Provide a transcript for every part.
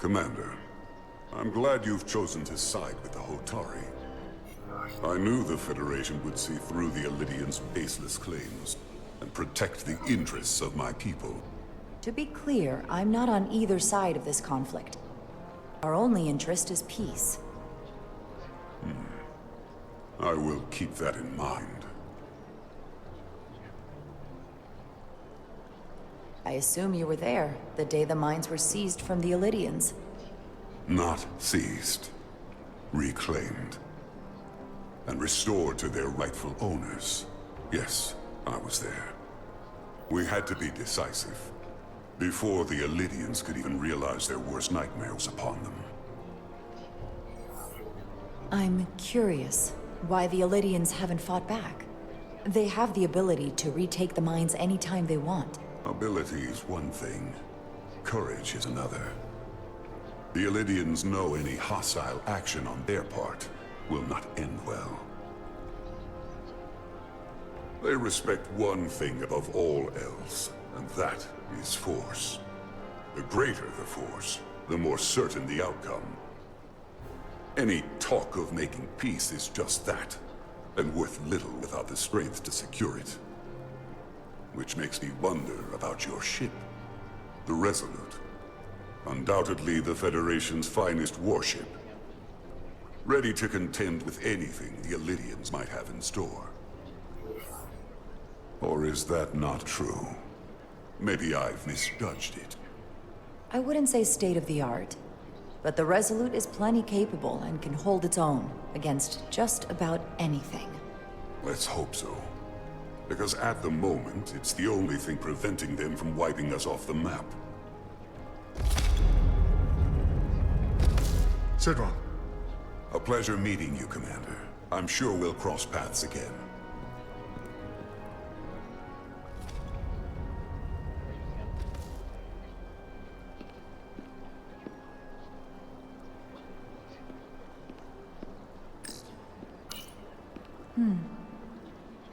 Commander, I'm glad you've chosen to side with the Hotari. I knew the Federation would see through the Elidians' baseless claims and protect the interests of my people. To be clear, I'm not on either side of this conflict. Our only interest is peace. I will keep that in mind. I assume you were there, the day the mines were seized from the Elidians. Not seized. Reclaimed. And restored to their rightful owners. Yes, I was there. We had to be decisive. Before the Elidians could even realize their worst nightmare was upon them. I'm curious why the Elidians haven't fought back. They have the ability to retake the mines anytime they want. Ability is one thing. Courage is another. The Elidians know any hostile action on their part will not end well. They respect one thing above all else, and that is force. The greater the force, the more certain the outcome. Any talk of making peace is just that, and worth little without the strength to secure it. Which makes me wonder about your ship, the Resolute. Undoubtedly the Federation's finest warship. Ready to contend with anything the Elidians might have in store. Or is that not true? Maybe I've misjudged it. I wouldn't say state-of-the-art, but the Resolute is plenty capable and can hold its own against just about anything. Let's hope so. Because at the moment, it's the only thing preventing them from wiping us off the map. Sidron. A pleasure meeting you, Commander. I'm sure we'll cross paths again.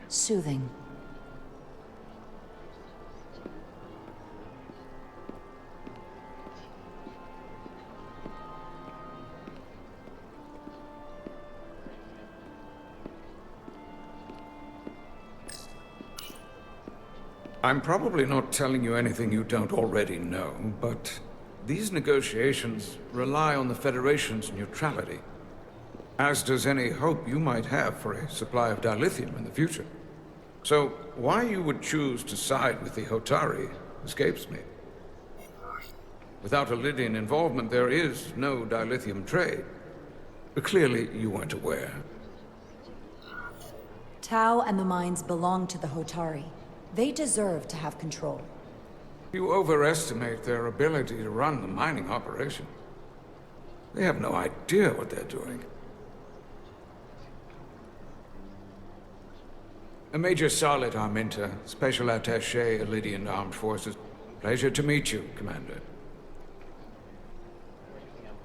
Soothing. I'm probably not telling you anything you don't already know, but these negotiations rely on the Federation's neutrality, as does any hope you might have for a supply of dilithium in the future. So, why you would choose to side with the Hotari escapes me. Without Elidian involvement, there is no dilithium trade. But clearly, you weren't aware. Tau and the mines belong to the Hotari. They deserve to have control. You overestimate their ability to run the mining operation. They have no idea what they're doing. Major Salit Arminta, Special Attaché, Elidian Armed Forces. Pleasure to meet you, Commander.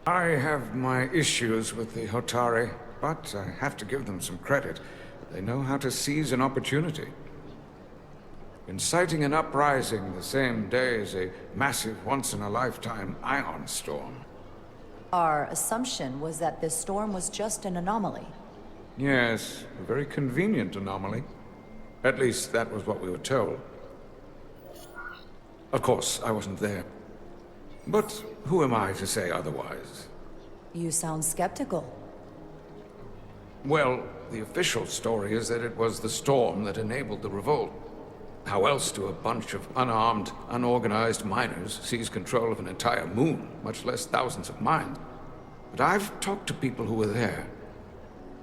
I have my issues with the Hotari, but I have to give them some credit. They know how to seize an opportunity. Inciting an uprising the same day as a massive, once-in-a-lifetime ion storm. Our assumption was that this storm was just an anomaly. Yes, a very convenient anomaly. At least, that was what we were told. Of course, I wasn't there. But who am I to say otherwise? You sound skeptical. Well, the official story is that it was the storm that enabled the revolt. How else do a bunch of unarmed, unorganized miners seize control of an entire moon, much less thousands of mines? But I've talked to people who were there.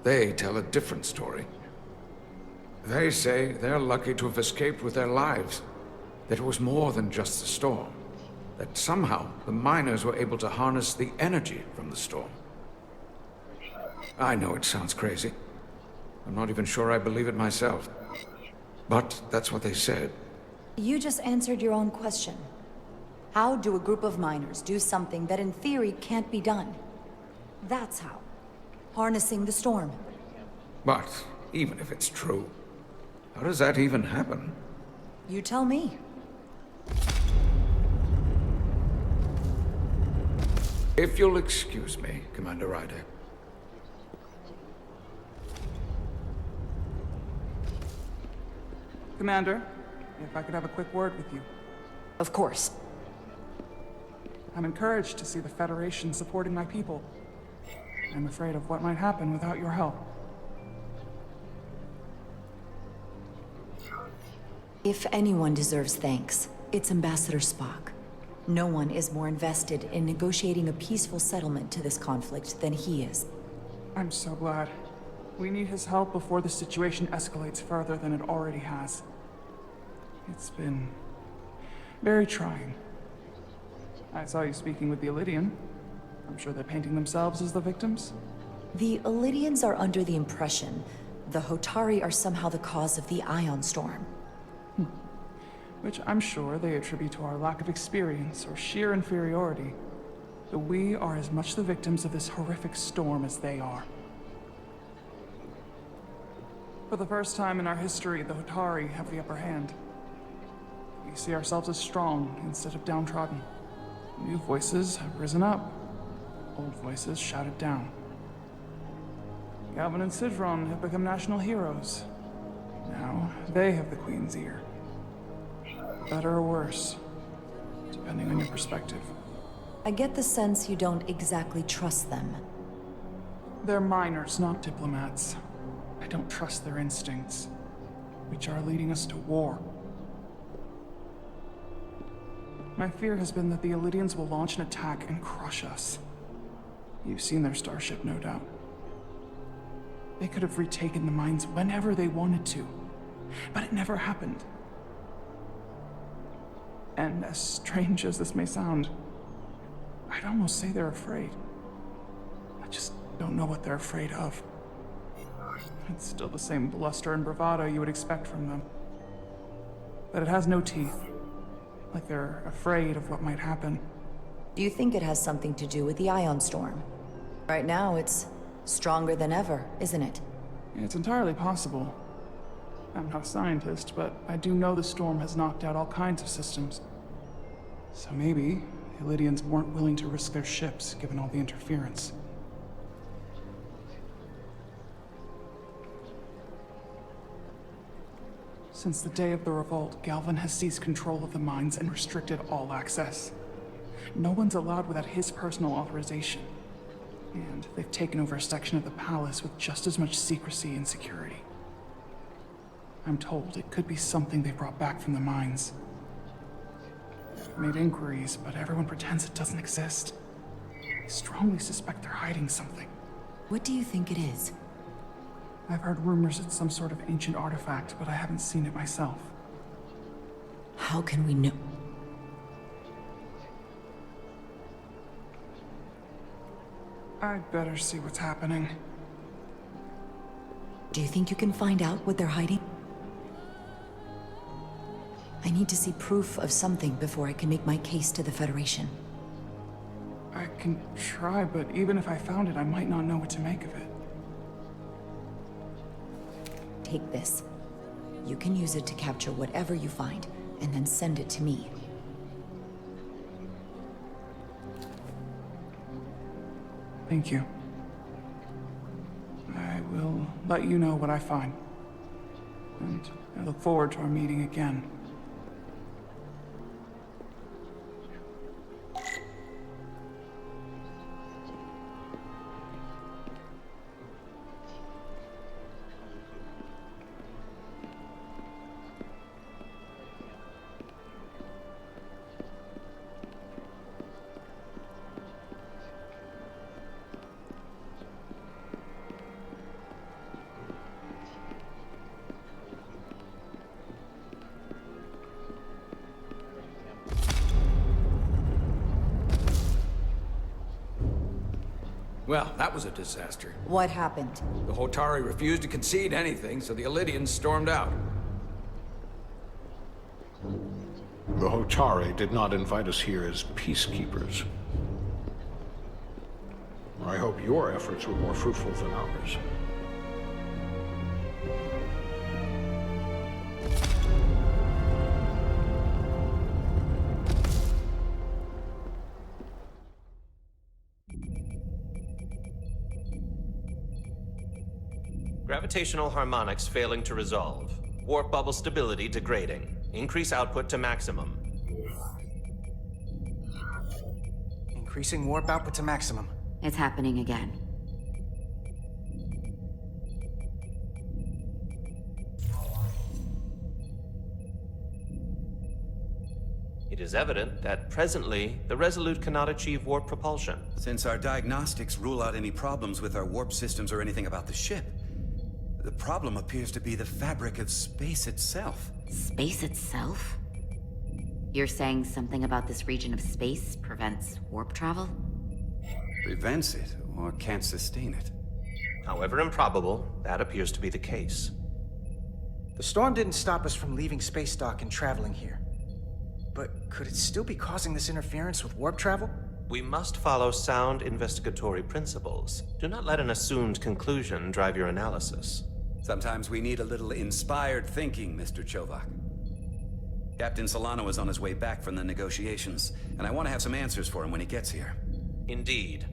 They tell a different story. They say they're lucky to have escaped with their lives. That it was more than just the storm. That somehow the miners were able to harness the energy from the storm. I know it sounds crazy. I'm not even sure I believe it myself. But that's what they said. You just answered your own question. How do a group of miners do something that in theory can't be done? That's how. Harnessing the storm. But even if it's true, how does that even happen? You tell me. If you'll excuse me, Commander Ryder. Commander, if I could have a quick word with you. Of course. I'm encouraged to see the Federation supporting my people. I'm afraid of what might happen without your help. If anyone deserves thanks, it's Ambassador Spock. No one is more invested in negotiating a peaceful settlement to this conflict than he is. I'm so glad. We need his help before the situation escalates further than it already has. It's been very trying. I saw you speaking with the Illidian. I'm sure they're painting themselves as the victims. The Illidians are under the impression the Hotari are somehow the cause of the Ion Storm. Which I'm sure they attribute to our lack of experience or sheer inferiority. But we are as much the victims of this horrific storm as they are. For the first time in our history, the Hotari have the upper hand. We see ourselves as strong instead of downtrodden. New voices have risen up. Old voices shouted down. Galvin and Sidron have become national heroes. Now, they have the Queen's ear. Better or worse, depending on your perspective. I get the sense you don't exactly trust them. They're miners, not diplomats. I don't trust their instincts, which are leading us to war. My fear has been that the Illidians will launch an attack and crush us. You've seen their starship, no doubt. They could have retaken the mines whenever they wanted to, but it never happened. And as strange as this may sound, I'd almost say they're afraid. I just don't know what they're afraid of. It's still the same bluster and bravado you would expect from them. But it has no teeth. Like they're afraid of what might happen. Do you think it has something to do with the Ion Storm? Right now, it's stronger than ever, isn't it? It's entirely possible. I'm not a scientist, but I do know the storm has knocked out all kinds of systems. So maybe the Illidians weren't willing to risk their ships, given all the interference. Since the day of the revolt, Galvin has seized control of the mines and restricted all access. No one's allowed without his personal authorization. And they've taken over a section of the palace with just as much secrecy and security. I'm told it could be something they brought back from the mines. I've made inquiries, but everyone pretends it doesn't exist. I strongly suspect they're hiding something. What do you think it is? I've heard rumors it's some sort of ancient artifact, but I haven't seen it myself. How can we know? I'd better see what's happening. Do you think you can find out what they're hiding? I need to see proof of something before I can make my case to the Federation. I can try, but even if I found it, I might not know what to make of it. Take this. You can use it to capture whatever you find, and then send it to me. Thank you. I will let you know what I find. And I look forward to our meeting again. Well, that was a disaster. What happened? The Hotari refused to concede anything, so the Illidians stormed out. The Hotari did not invite us here as peacekeepers. I hope your efforts were more fruitful than ours. Gravitational harmonics failing to resolve. Warp bubble stability degrading. Increase output to maximum. Increasing warp output to maximum. It's happening again. It is evident that presently, the Resolute cannot achieve warp propulsion. Since our diagnostics rule out any problems with our warp systems or anything about the ship, the problem appears to be the fabric of space itself. Space itself? You're saying something about this region of space prevents warp travel? Prevents it, or can't sustain it. However improbable, that appears to be the case. The storm didn't stop us from leaving space dock and traveling here. But could it still be causing this interference with warp travel? We must follow sound investigatory principles. Do not let an assumed conclusion drive your analysis. Sometimes we need a little inspired thinking, Mr. Chovak. Captain Solano is on his way back from the negotiations, and I want to have some answers for him when he gets here. Indeed.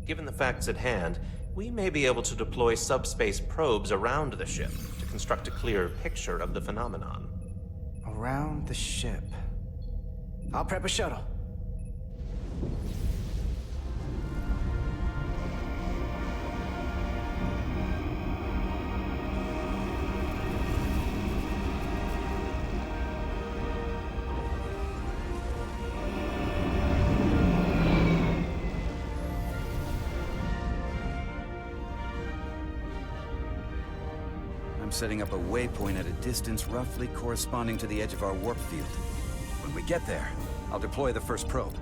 Given the facts at hand, we may be able to deploy subspace probes around the ship to construct a clearer picture of the phenomenon. Around the ship. I'll prep a shuttle. I'm setting up a waypoint at a distance roughly corresponding to the edge of our warp field. When we get there, I'll deploy the first probe.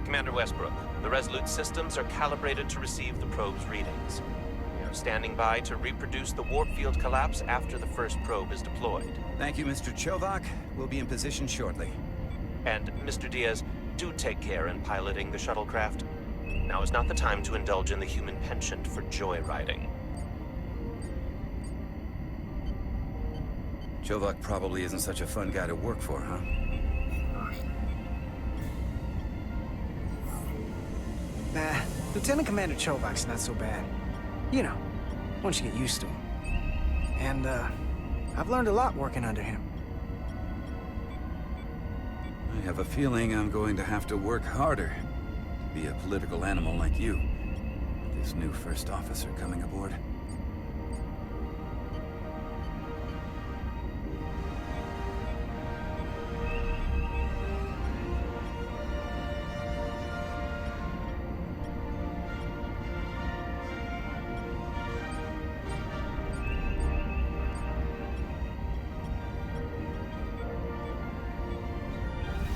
Commander Westbrook, the Resolute systems are calibrated to receive the probe's readings. We are standing by to reproduce the warp field collapse after the first probe is deployed. Thank you, Mr. Chovak. We'll be in position shortly. And, Mr. Diaz, do take care in piloting the shuttlecraft. Now is not the time to indulge in the human penchant for joyriding. Chovak probably isn't such a fun guy to work for, huh? Nah, Lieutenant Commander Chovak's not so bad. You know, once you get used to him. And, I've learned a lot working under him. I have a feeling I'm going to have to work harder to be a political animal like you. With this new first officer coming aboard.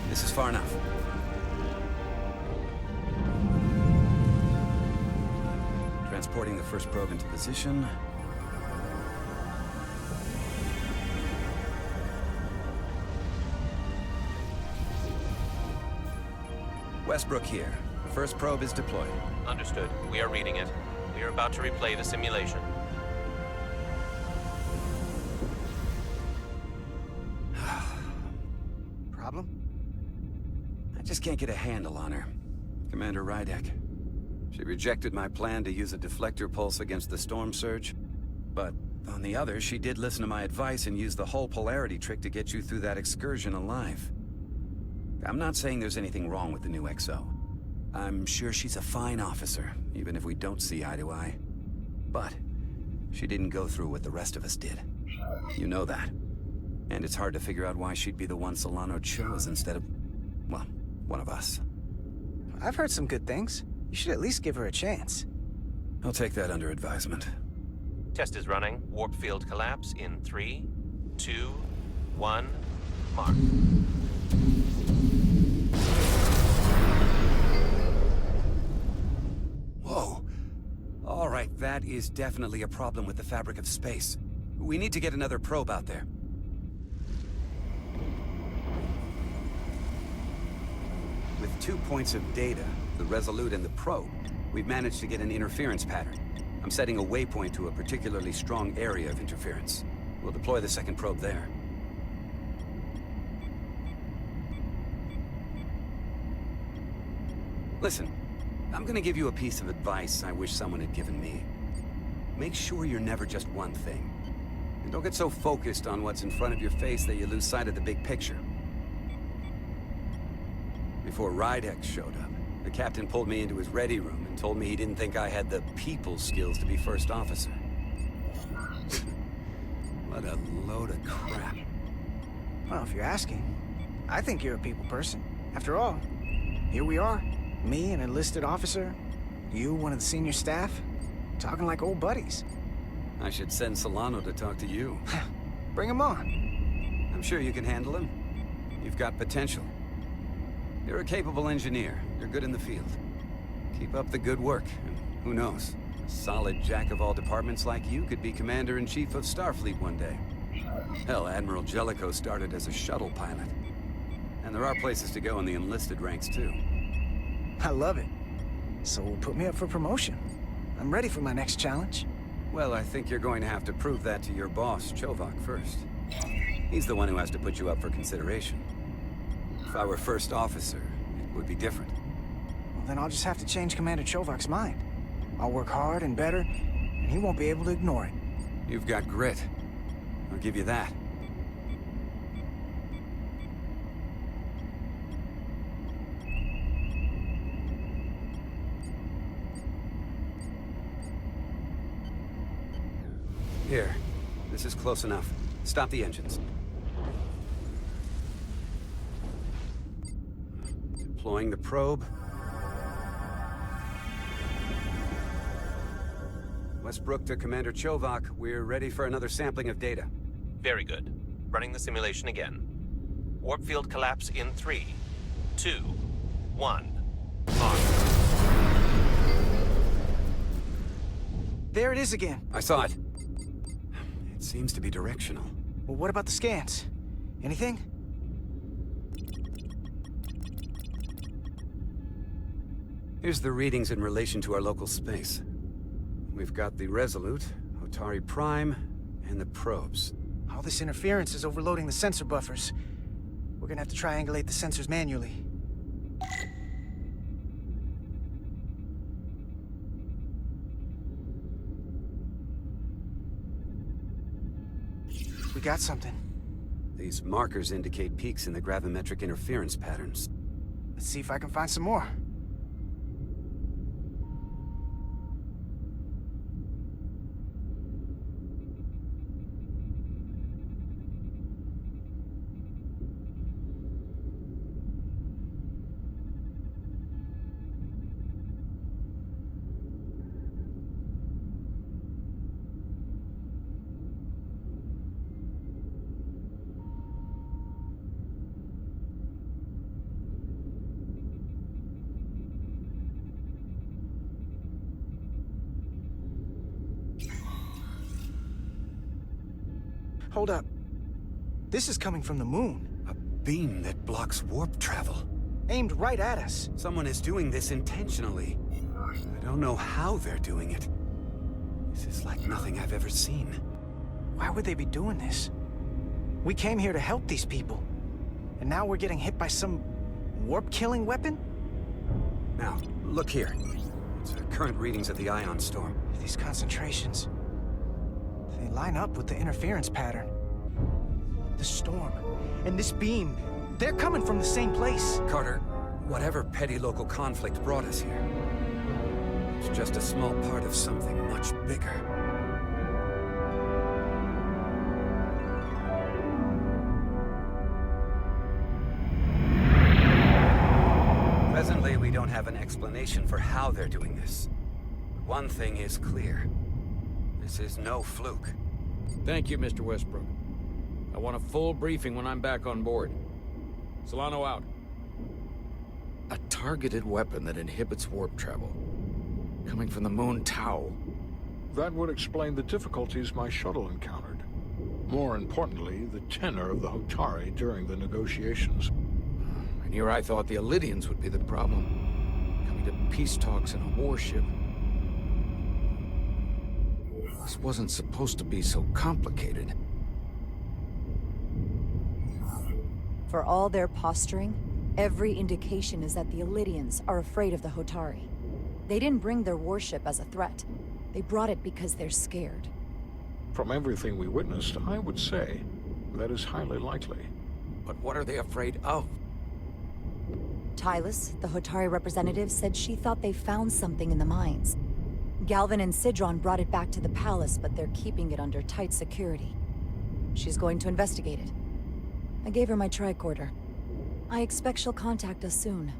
This is far enough. Transporting the first probe into position. Westbrook here. The first probe is deployed. Understood. We are reading it. We are about to replay the simulation. Problem? I just can't get a handle on her. Commander Rydek. She rejected my plan to use a deflector pulse against the storm surge. But on the other, she did listen to my advice and use the whole polarity trick to get you through that excursion alive. I'm not saying there's anything wrong with the new XO. I'm sure she's a fine officer, even if we don't see eye to eye. But she didn't go through what the rest of us did. You know that. And it's hard to figure out why she'd be the one Solano chose instead of, well, one of us. I've heard some good things. You should at least give her a chance. I'll take that under advisement. Test is running. Warp field collapse in 3, 2, 1, mark. Whoa. All right, that is definitely a problem with the fabric of space. We need to get another probe out there. With 2 points of data, the Resolute and the probe, we've managed to get an interference pattern. I'm setting a waypoint to a particularly strong area of interference. We'll deploy the second probe there. Listen, I'm gonna give you a piece of advice I wish someone had given me. Make sure you're never just one thing. And don't get so focused on what's in front of your face that you lose sight of the big picture. Before Rydek showed up, the captain pulled me into his ready room and told me he didn't think I had the people skills to be first officer. What a load of crap. Well, if you're asking, I think you're a people person. After all, here we are. Me, an enlisted officer. You, one of the senior staff. Talking like old buddies. I should send Solano to talk to you. Bring him on. I'm sure you can handle him. You've got potential. You're a capable engineer. You're good in the field. Keep up the good work, and who knows? A solid jack-of-all-departments like you could be Commander-in-Chief of Starfleet one day. Hell, Admiral Jellicoe started as a shuttle pilot. And there are places to go in the enlisted ranks, too. I love it. So put me up for promotion. I'm ready for my next challenge. Well, I think you're going to have to prove that to your boss, Chovak, first. He's the one who has to put you up for consideration. If I were first officer, it would be different. Well, then I'll just have to change Commander Chovak's mind. I'll work hard and better, and he won't be able to ignore it. You've got grit. I'll give you that. Here. This is close enough. Stop the engines. Deploying the probe. Westbrook to Commander Chovak. We're ready for another sampling of data. Very good. Running the simulation again. Warp field collapse in 3, 2, 1. On. There it is again. I saw it. It seems to be directional. Well, what about the scans? Anything? Here's the readings in relation to our local space. We've got the Resolute, Otari Prime, and the probes. All this interference is overloading the sensor buffers. We're gonna have to triangulate the sensors manually. We got something. These markers indicate peaks in the gravimetric interference patterns. Let's see if I can find some more. Hold up. This is coming from the moon. A beam that blocks warp travel. Aimed right at us. Someone is doing this intentionally. I don't know how they're doing it. This is like nothing I've ever seen. Why would they be doing this? We came here to help these people. And now we're getting hit by some warp-killing weapon? Now, look here. It's the current readings of the ion storm. These concentrations... they line up with the interference pattern. The storm and this beam, they're coming from the same place. Carter, whatever petty local conflict brought us here, it's just a small part of something much bigger. Presently, we don't have an explanation for how they're doing this. But one thing is clear. This is no fluke. Thank you, Mr. Westbrook. I want a full briefing when I'm back on board. Solano out. A targeted weapon that inhibits warp travel. Coming from the moon Tau. That would explain the difficulties my shuttle encountered. More importantly, the tenor of the Hotari during the negotiations. And here I thought the Illidians would be the problem. Coming to peace talks in a warship. This wasn't supposed to be so complicated. For all their posturing, every indication is that the Illidians are afraid of the Hotari. They didn't bring their warship as a threat. They brought it because they're scared. From everything we witnessed, I would say that is highly likely. But what are they afraid of? Tylus, the Hotari representative, said she thought they found something in the mines. Galvin and Sidron brought it back to the palace, but they're keeping it under tight security. She's going to investigate it. I gave her my tricorder. I expect she'll contact us soon.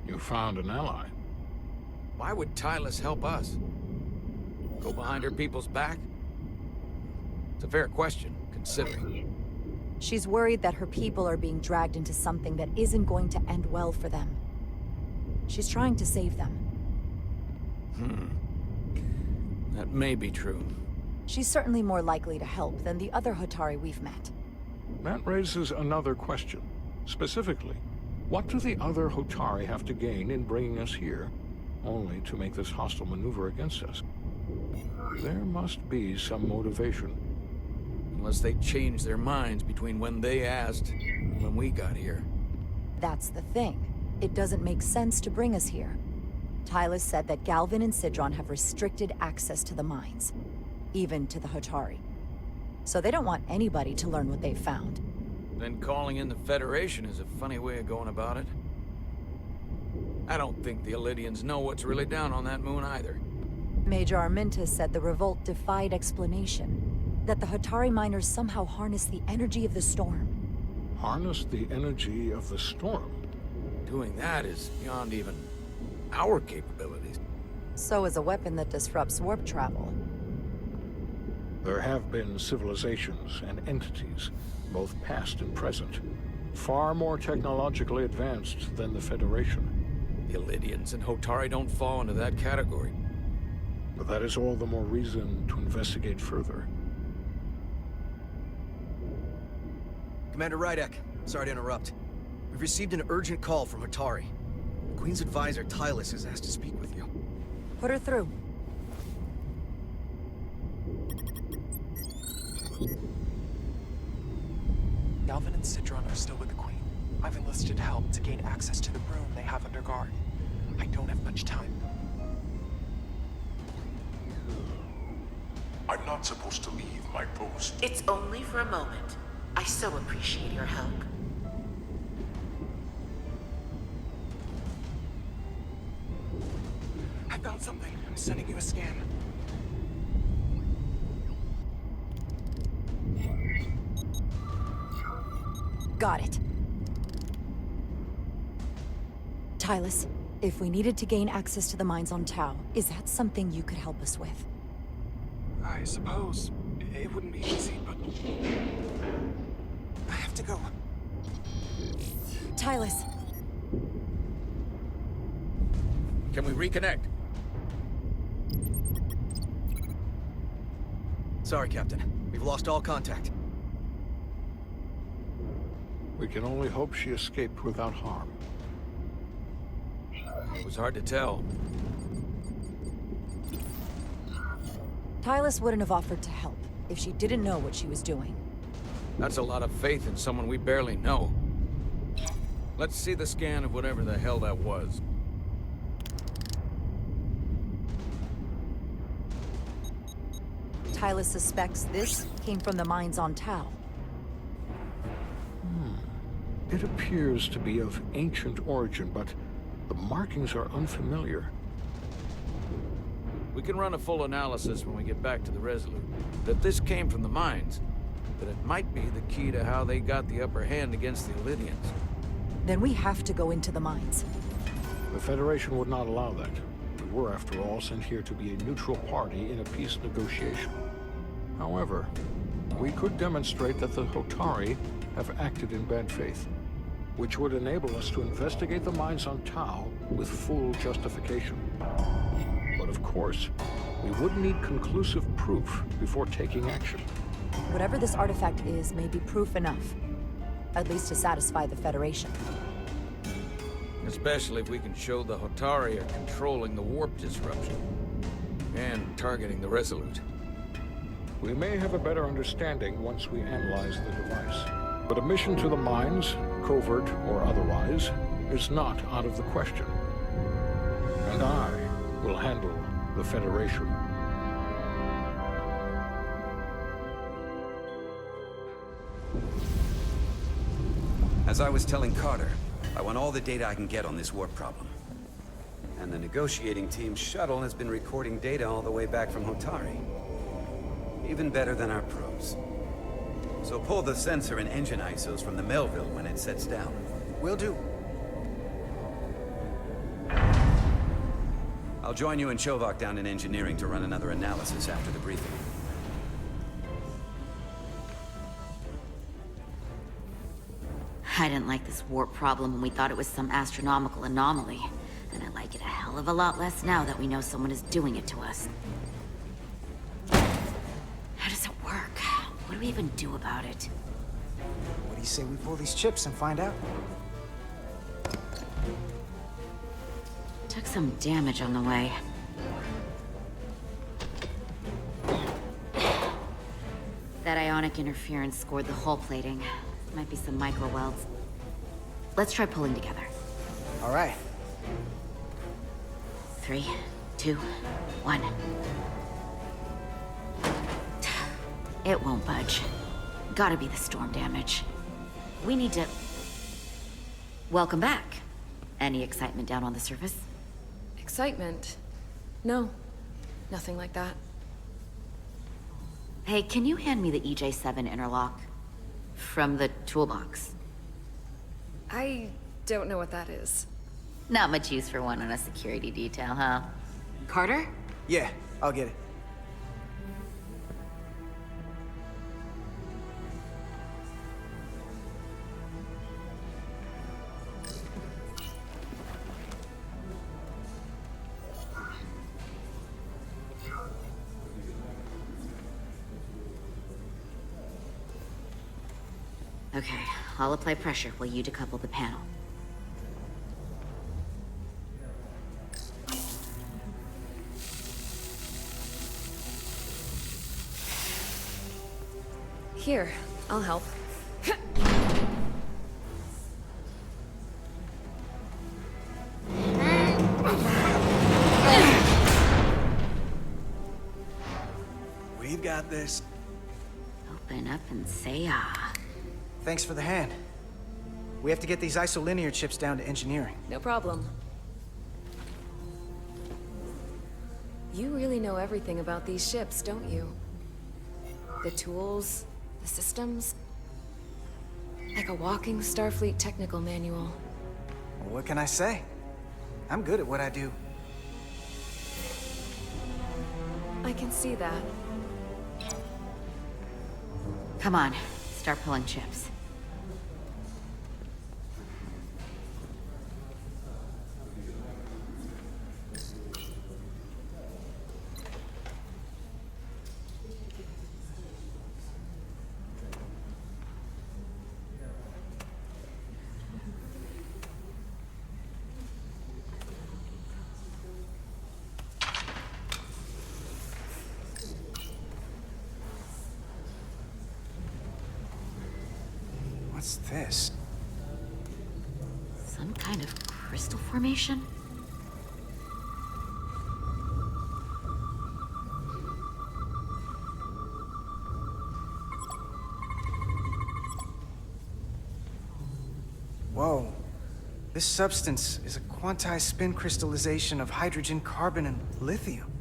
You found an ally. Why would Tylus help us? Go behind her people's back? It's a fair question, considering. She's worried that her people are being dragged into something that isn't going to end well for them. She's trying to save them. That may be true. She's certainly more likely to help than the other Hotari we've met. That raises another question. Specifically, what do the other Hotari have to gain in bringing us here, only to make this hostile maneuver against us? There must be some motivation. Unless they changed their minds between when they asked and when we got here. That's the thing. It doesn't make sense to bring us here. Tylus said that Galvin and Sidron have restricted access to the mines, even to the Hotari. So they don't want anybody to learn what they've found. Then calling in the Federation is a funny way of going about it. I don't think the Illidians know what's really down on that moon either. Major Armintas said the revolt defied explanation. That the Hotari miners somehow harness the energy of the storm. Harness the energy of the storm? Doing that is beyond even our capabilities. So is a weapon that disrupts warp travel. There have been civilizations and entities, both past and present, far more technologically advanced than the Federation. The Illidians and Hotari don't fall into that category. But that is all the more reason to investigate further. Commander Rydek, sorry to interrupt. We've received an urgent call from Hotari. The Queen's advisor, Tylus, has asked to speak with you. Put her through. Galvin and Sidron are still with the Queen. I've enlisted help to gain access to the room they have under guard. I don't have much time. I'm not supposed to leave my post. It's only for a moment. I so appreciate your help. I found something. I'm sending you a scan. Got it. Tylus, if we needed to gain access to the mines on Tau, is that something you could help us with? I suppose it wouldn't be easy, but I have to go. Tylus. Can we reconnect? Sorry, Captain. We've lost all contact. We can only hope she escaped without harm. It was hard to tell. Tylus wouldn't have offered to help if she didn't know what she was doing. That's a lot of faith in someone we barely know. Let's see the scan of whatever the hell that was. Tylus suspects this came from the mines on Tau. It appears to be of ancient origin, but the markings are unfamiliar. We can run a full analysis when we get back to the Resolute. That this came from the mines, but it might be the key to how they got the upper hand against the Illidians. Then we have to go into the mines. The Federation would not allow that. We were, after all, sent here to be a neutral party in a peace negotiation. However, we could demonstrate that the Hotari have acted in bad faith, which would enable us to investigate the mines on Tau with full justification. But of course, we would need conclusive proof before taking action. Whatever this artifact is may be proof enough. At least to satisfy the Federation. Especially if we can show the Hotari are controlling the warp disruption. And targeting the Resolute. We may have a better understanding once we analyze the device. But a mission to the mines, covert or otherwise, is not out of the question. And I will handle the Federation. As I was telling Carter, I want all the data I can get on this warp problem. And the negotiating team's shuttle has been recording data all the way back from Hotari. Even better than our probes. So pull the sensor and engine ISOs from the Melville when it sets down. Will do. I'll join you and Shovak down in engineering to run another analysis after the briefing. I didn't like this warp problem when we thought it was some astronomical anomaly. And I like it a hell of a lot less now that we know someone is doing it to us. How does it work? What do we even do about it? What do you say we pull these chips and find out? Took some damage on the way. That ionic interference scored the hull plating. Might be some micro welds. Let's try pulling together. All right. 3, 2, 1. It won't budge. Gotta be the storm damage. We need to... Welcome back. Any excitement down on the surface? Excitement? No. Nothing like that. Hey, can you hand me the EJ7 interlock? From the toolbox. I don't know what that is. Not much use for one on a security detail, huh? Carter? Yeah, I'll get it. Okay, I'll apply pressure while you decouple the panel. Here, I'll help. We've got this. Open up and say ah. Thanks for the hand. We have to get these isolinear chips down to engineering. No problem. You really know everything about these ships, don't you? The tools, the systems. Like a walking Starfleet technical manual. Well, what can I say? I'm good at what I do. I can see that. Come on, start pulling chips. What's this? Some kind of crystal formation? Whoa. This substance is a quantized spin crystallization of hydrogen, carbon, and lithium.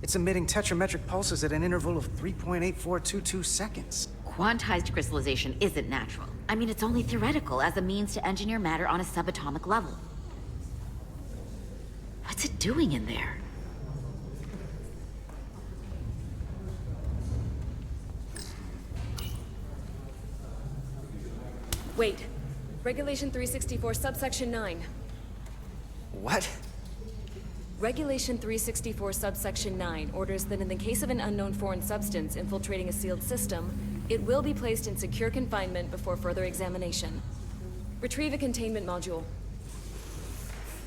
It's emitting tetrametric pulses at an interval of 3.8422 seconds. Quantized crystallization isn't natural. I mean, it's only theoretical as a means to engineer matter on a subatomic level. What's it doing in there? Wait. Regulation 364, subsection 9. What? Regulation 364, subsection 9 orders that in the case of an unknown foreign substance infiltrating a sealed system, it will be placed in secure confinement before further examination. Retrieve a containment module.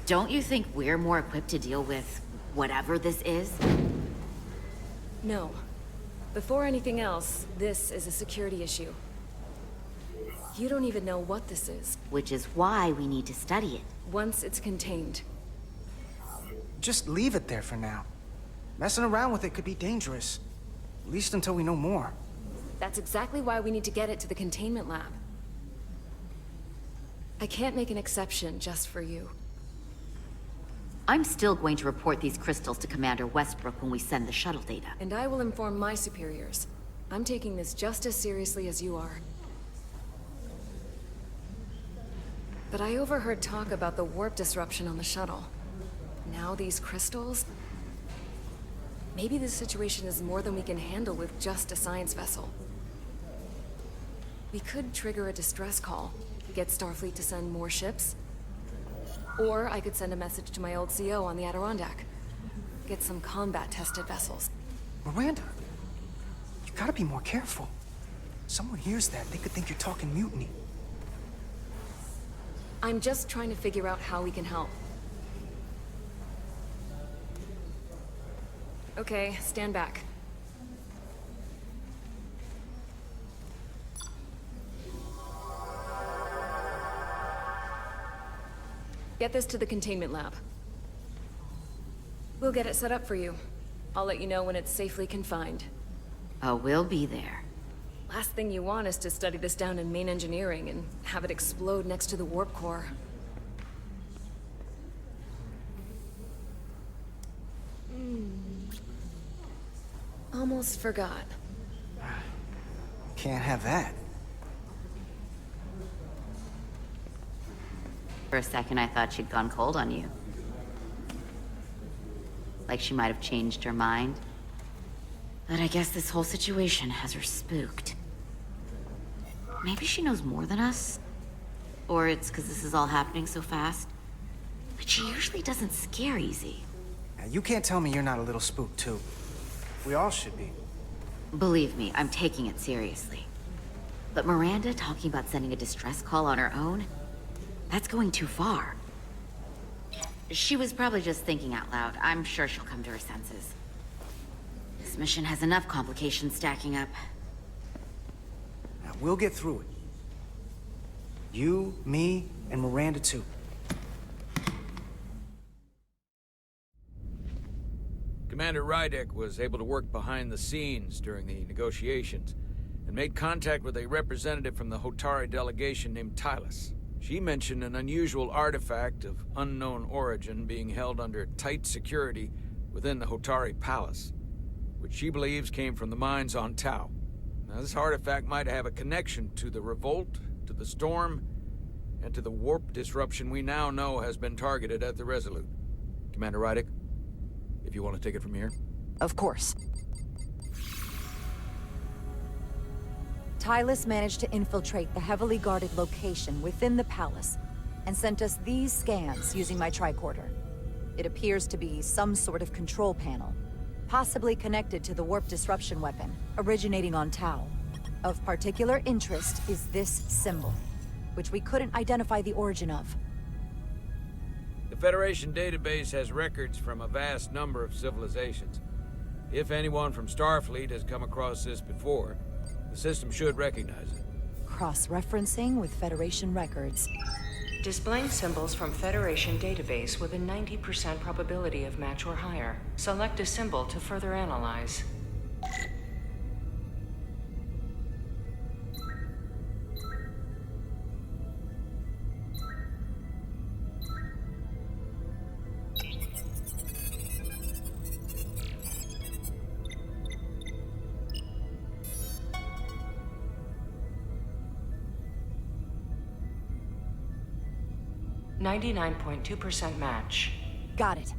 Don't you think we're more equipped to deal with whatever this is? No. Before anything else, this is a security issue. You don't even know what this is. Which is why we need to study it. Once it's contained. Just leave it there for now. Messing around with it could be dangerous. At least until we know more. That's exactly why we need to get it to the containment lab. I can't make an exception just for you. I'm still going to report these crystals to Commander Westbrook when we send the shuttle data. And I will inform my superiors. I'm taking this just as seriously as you are. But I overheard talk about the warp disruption on the shuttle. Now these crystals? Maybe this situation is more than we can handle with just a science vessel. We could trigger a distress call, get Starfleet to send more ships. Or I could send a message to my old CO on the Adirondack. Get some combat-tested vessels. Miranda, you gotta be more careful. Someone hears that, they could think you're talking mutiny. I'm just trying to figure out how we can help. Okay, stand back. Get this to the containment lab. We'll get it set up for you. I'll let you know when it's safely confined. Oh, we'll be there. Last thing you want is to study this down in main engineering and have it explode next to the warp core. Almost forgot. Can't have that. For a second, I thought she'd gone cold on you. Like she might have changed her mind. But I guess this whole situation has her spooked. Maybe she knows more than us? Or it's because this is all happening so fast? But she usually doesn't scare easy. Now, you can't tell me you're not a little spooked, too. We all should be. Believe me, I'm taking it seriously. But Miranda talking about sending a distress call on her own? That's going too far. She was probably just thinking out loud. I'm sure she'll come to her senses. This mission has enough complications stacking up. Now, we'll get through it. You, me, and Miranda, too. Commander Rydek was able to work behind the scenes during the negotiations and made contact with a representative from the Hotari delegation named Tylus. She mentioned an unusual artifact of unknown origin being held under tight security within the Hotari Palace, which she believes came from the mines on Tau. Now, this artifact might have a connection to the revolt, to the storm, and to the warp disruption we now know has been targeted at the Resolute. Commander Rydek, if you want to take it from here. Of course. Tylus managed to infiltrate the heavily guarded location within the palace and sent us these scans using my tricorder. It appears to be some sort of control panel, possibly connected to the warp disruption weapon originating on Tau. Of particular interest is this symbol, which we couldn't identify the origin of. The Federation database has records from a vast number of civilizations. If anyone from Starfleet has come across this before, the system should recognize it. Cross-referencing with Federation records. Displaying symbols from Federation database with a 90% probability of match or higher. Select a symbol to further analyze. .2% match. Got it.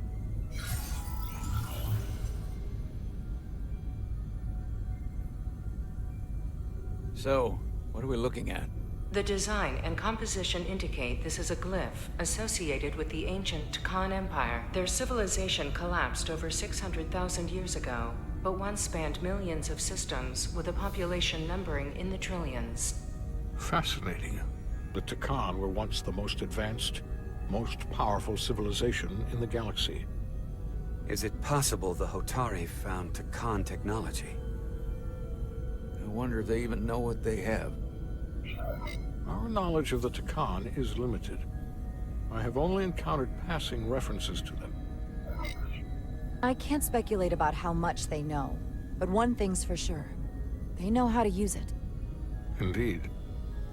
So, what are we looking at? The design and composition indicate this is a glyph associated with the ancient Khan Empire. Their civilization collapsed over 600,000 years ago, but once spanned millions of systems with a population numbering in the trillions. Fascinating. The Takan were once the most advanced, most powerful civilization in the galaxy. Is it possible the Hotari found Takan technology? I wonder if they even know what they have. Our knowledge of the Takan is limited. I have only encountered passing references to them. I can't speculate about how much they know, but one thing's for sure. They know how to use it. Indeed.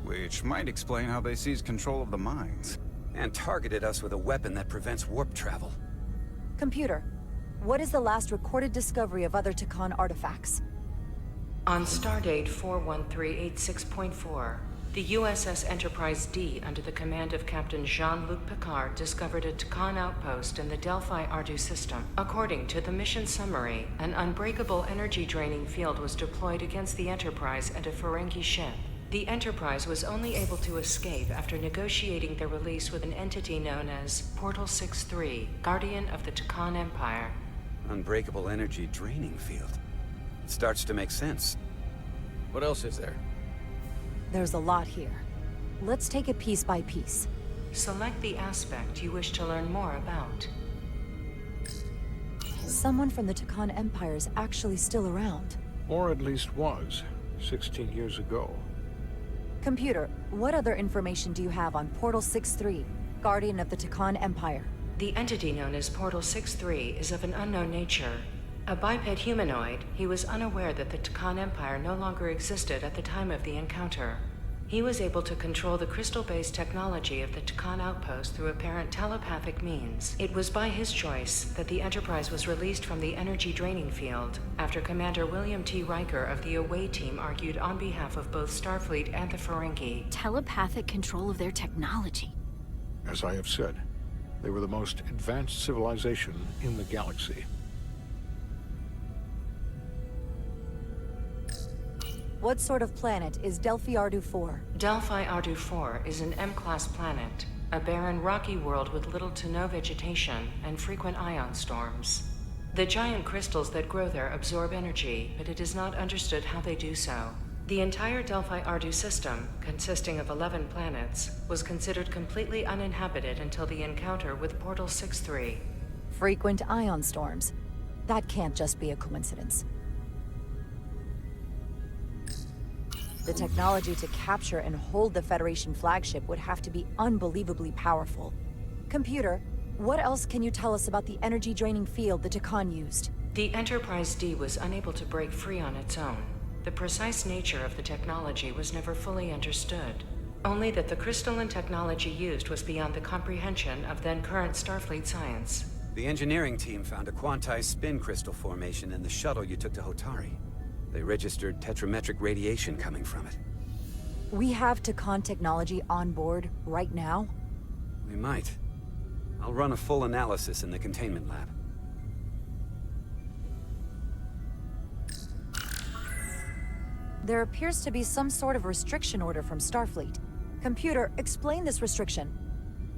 Which might explain how they seized control of the mines. And targeted us with a weapon that prevents warp travel. Computer, what is the last recorded discovery of other Takan artifacts? On Stardate 41386.4, the USS Enterprise D, under the command of Captain Jean-Luc Picard, discovered a Takan outpost in the Delphi Ardu system. According to the mission summary, an unbreakable energy-draining field was deployed against the Enterprise and a Ferengi ship. The Enterprise was only able to escape after negotiating their release with an entity known as Portal 6-3, Guardian of the Takan Empire. Unbreakable energy draining field. It starts to make sense. What else is there? There's a lot here. Let's take it piece by piece. Select the aspect you wish to learn more about. Someone from the Takan Empire is actually still around. Or at least was, 16 years ago. Computer, what other information do you have on Portal 6-3, Guardian of the Takan Empire? The entity known as Portal 6-3 is of an unknown nature. A biped humanoid, he was unaware that the Takan Empire no longer existed at the time of the encounter. He was able to control the crystal-based technology of the Takan outpost through apparent telepathic means. It was by his choice that the Enterprise was released from the energy draining field, after Commander William T. Riker of the Away Team argued on behalf of both Starfleet and the Ferengi. Telepathic control of their technology. As I have said, they were the most advanced civilization in the galaxy. What sort of planet is Delphi Ardu 4? Delphi Ardu 4 is an M-class planet, a barren rocky world with little to no vegetation and frequent ion storms. The giant crystals that grow there absorb energy, but it is not understood how they do so. The entire Delphi Ardu system, consisting of 11 planets, was considered completely uninhabited until the encounter with Portal 6-3. Frequent ion storms. That can't just be a coincidence. The technology to capture and hold the Federation flagship would have to be unbelievably powerful. Computer, what else can you tell us about the energy-draining field the Takan used? The Enterprise D was unable to break free on its own. The precise nature of the technology was never fully understood. Only that the crystalline technology used was beyond the comprehension of then-current Starfleet science. The engineering team found a quantized spin crystal formation in the shuttle you took to Hotari. They registered tetrametric radiation coming from it. We have Takan technology on board right now? We might. I'll run a full analysis in the containment lab. There appears to be some sort of restriction order from Starfleet. Computer, explain this restriction.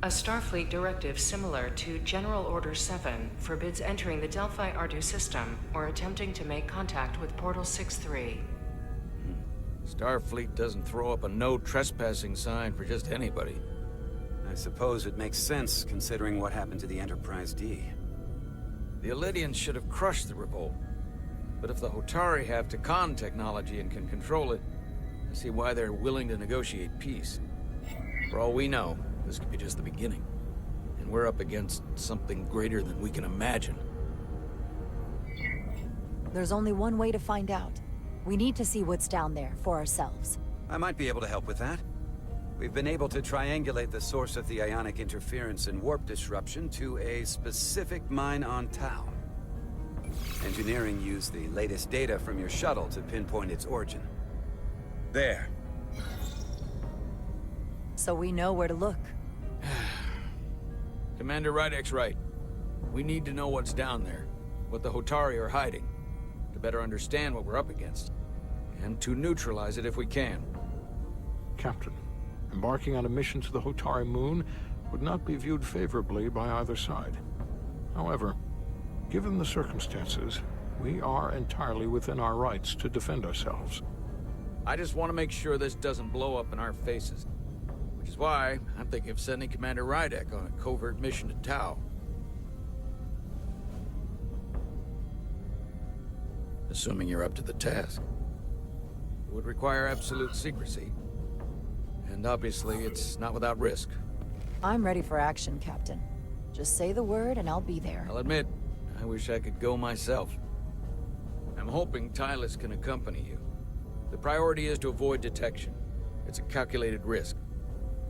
A Starfleet directive similar to General Order 7 forbids entering the Delphi Ardu system or attempting to make contact with Portal 6-3. Starfleet doesn't throw up a no trespassing sign for just anybody. I suppose it makes sense, considering what happened to the Enterprise D. The Elydians should have crushed the revolt. But if the Hotari have Takan technology and can control it, I see why they're willing to negotiate peace. For all we know, this could be just the beginning. And we're up against something greater than we can imagine. There's only one way to find out. We need to see what's down there for ourselves. I might be able to help with that. We've been able to triangulate the source of the ionic interference and warp disruption to a specific mine on Tau. Engineering used the latest data from your shuttle to pinpoint its origin. There. So we know where to look. Commander Rydek's right. We need to know what's down there, what the Hotari are hiding, to better understand what we're up against, and to neutralize it if we can. Captain, embarking on a mission to the Hotari moon would not be viewed favorably by either side. However, given the circumstances, we are entirely within our rights to defend ourselves. I just want to make sure this doesn't blow up in our faces. Which is why I'm thinking of sending Commander Rydek on a covert mission to Tau. Assuming you're up to the task. It would require absolute secrecy. And obviously, it's not without risk. I'm ready for action, Captain. Just say the word and I'll be there. I'll admit, I wish I could go myself. I'm hoping Tylus can accompany you. The priority is to avoid detection. It's a calculated risk.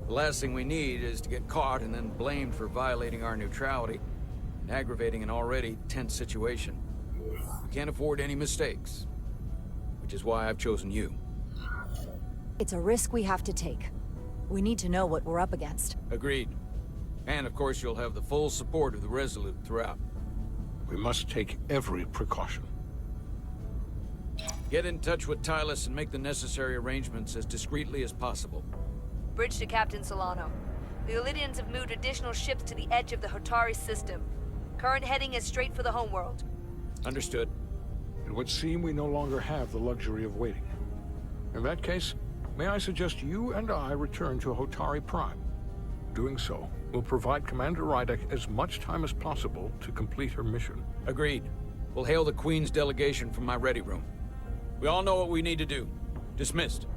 The last thing we need is to get caught and then blamed for violating our neutrality and aggravating an already tense situation. We can't afford any mistakes, which is why I've chosen you. It's a risk we have to take. We need to know what we're up against. Agreed. And of course you'll have the full support of the Resolute throughout. We must take every precaution. Get in touch with Tylus and make the necessary arrangements as discreetly as possible. Bridge to Captain Solano. The Illydians have moved additional ships to the edge of the Hotari system. Current heading is straight for the homeworld. Understood. It would seem we no longer have the luxury of waiting. In that case, may I suggest you and I return to Hotari Prime? Doing so will provide Commander Rydek as much time as possible to complete her mission. Agreed. We'll hail the Queen's delegation from my ready room. We all know what we need to do. Dismissed.